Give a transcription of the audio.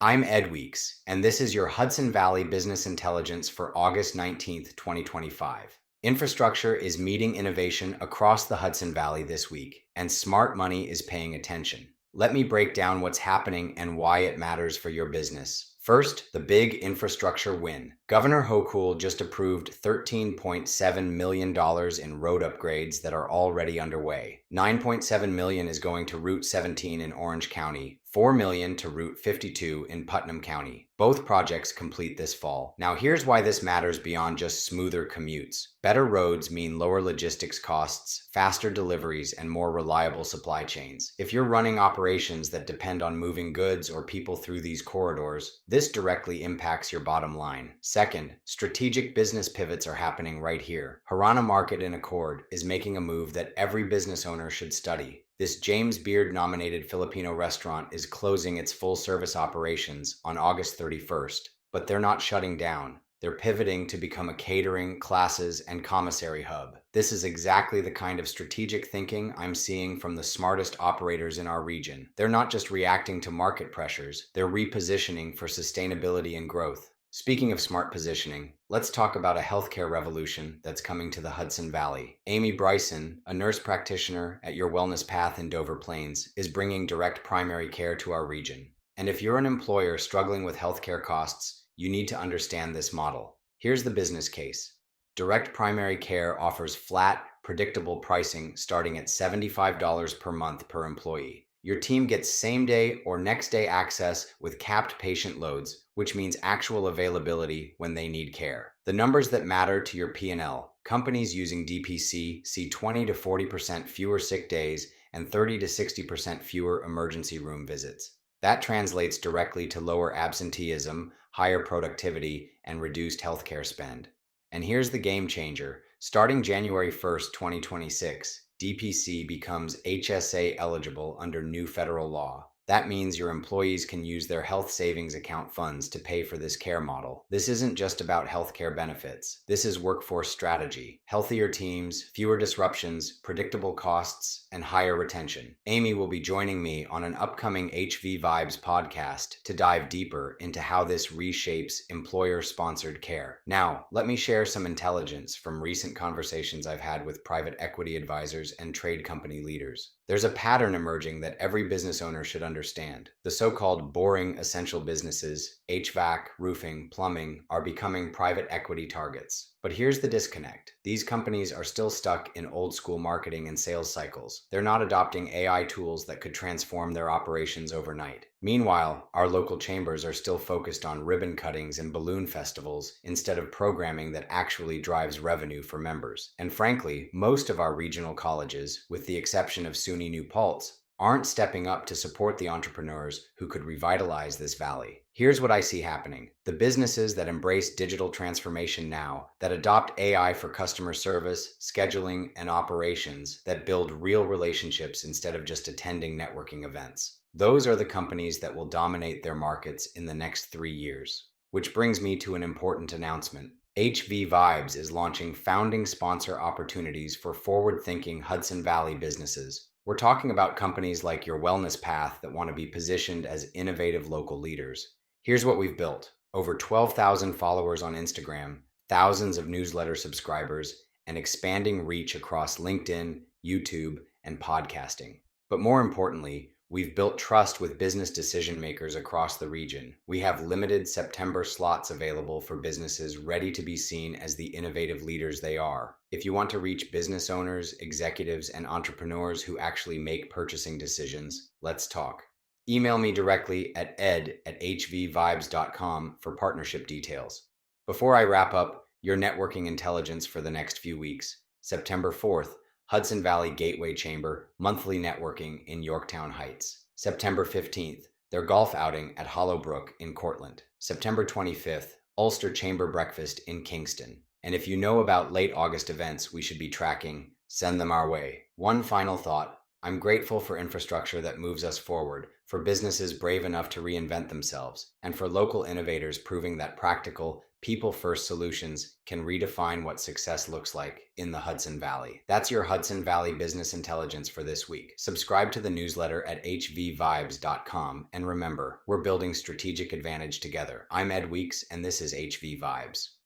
I'm Ed Weeks, and this is your Hudson Valley Business Intelligence for August 19th, 2025. Infrastructure is meeting innovation across the Hudson Valley this week, and smart money is paying attention. Let me break down what's happening and why it matters for your business. First, the big infrastructure win. Governor Hochul just approved $13.7 million in road upgrades that are already underway. $9.7 million is going to Route 17 in Orange County, $4 million to Route 52 in Putnam County. Both projects complete this fall. Now here's why this matters beyond just smoother commutes. Better roads mean lower logistics costs, faster deliveries, and more reliable supply chains. If you're running operations that depend on moving goods or people through these corridors, this directly impacts your bottom line. Second, strategic business pivots are happening right here. Harana Market in Accord is making a move that every business owner should study. This James Beard-nominated Filipino restaurant is closing its full-service operations on August 31st, but they're not shutting down. They're pivoting to become a catering, classes, and commissary hub. This is exactly the kind of strategic thinking I'm seeing from the smartest operators in our region. They're not just reacting to market pressures, they're repositioning for sustainability and growth. Speaking of smart positioning, let's talk about a healthcare revolution that's coming to the Hudson Valley. Amy Bryson, a nurse practitioner at Your Wellness Path in Dover Plains, is bringing direct primary care to our region. And if you're an employer struggling with healthcare costs, you need to understand this model. Here's the business case. Direct primary care offers flat, predictable pricing starting at $75 per month per employee. Your team gets same-day or next-day access with capped patient loads, which means actual availability when they need care. The numbers that matter to your P&L: companies using DPC see 20 to 40% fewer sick days and 30 to 60% fewer emergency room visits. That translates directly to lower absenteeism, higher productivity, and reduced healthcare spend. And here's the game changer. Starting January 1st, 2026, DPC becomes HSA eligible under new federal law. That means your employees can use their health savings account funds to pay for this care model. This isn't just about healthcare benefits. This is workforce strategy. Healthier teams, fewer disruptions, predictable costs, and higher retention. Amy will be joining me on an upcoming HV Vibes podcast to dive deeper into how this reshapes employer-sponsored care. Now, let me share some intelligence from recent conversations I've had with private equity advisors and trade company leaders. There's a pattern emerging that every business owner should understand. The so-called boring essential businesses, HVAC, roofing, plumbing, are becoming private equity targets. But here's the disconnect. These companies are still stuck in old school marketing and sales cycles. They're not adopting AI tools that could transform their operations overnight. Meanwhile, our local chambers are still focused on ribbon cuttings and balloon festivals instead of programming that actually drives revenue for members. And frankly, most of our regional colleges, with the exception of SUNY New Paltz, aren't stepping up to support the entrepreneurs who could revitalize this valley. Here's what I see happening. The businesses that embrace digital transformation now, that adopt AI for customer service, scheduling, and operations, that build real relationships instead of just attending networking events. Those are the companies that will dominate their markets in the next 3 years. Which brings me to an important announcement. HV Vibes is launching founding sponsor opportunities for forward-thinking Hudson Valley businesses. We're talking about companies like Your Wellness Path that want to be positioned as innovative local leaders. Here's what we've built. Over 12,000 followers on Instagram, thousands of newsletter subscribers, and expanding reach across LinkedIn, YouTube, and podcasting. But more importantly, we've built trust with business decision makers across the region. We have limited September slots available for businesses ready to be seen as the innovative leaders they are. If you want to reach business owners, executives, and entrepreneurs who actually make purchasing decisions, let's talk. Email me directly at ed@hvvibes.com for partnership details. Before I wrap up your networking intelligence for the next few weeks, September 4th, Hudson Valley Gateway Chamber, monthly networking in Yorktown Heights. September 15th, their golf outing at Hollowbrook in Cortland. September 25th, Ulster Chamber Breakfast in Kingston. And if you know about late August events we should be tracking, send them our way. One final thought. I'm grateful for infrastructure that moves us forward, for businesses brave enough to reinvent themselves, and for local innovators proving that practical, people first solutions can redefine what success looks like in the Hudson Valley. That's your Hudson Valley Business Intelligence for this week. Subscribe to the newsletter at hvvibes.com, and remember, we're building strategic advantage together. I'm Ed Weeks, and this is HV Vibes.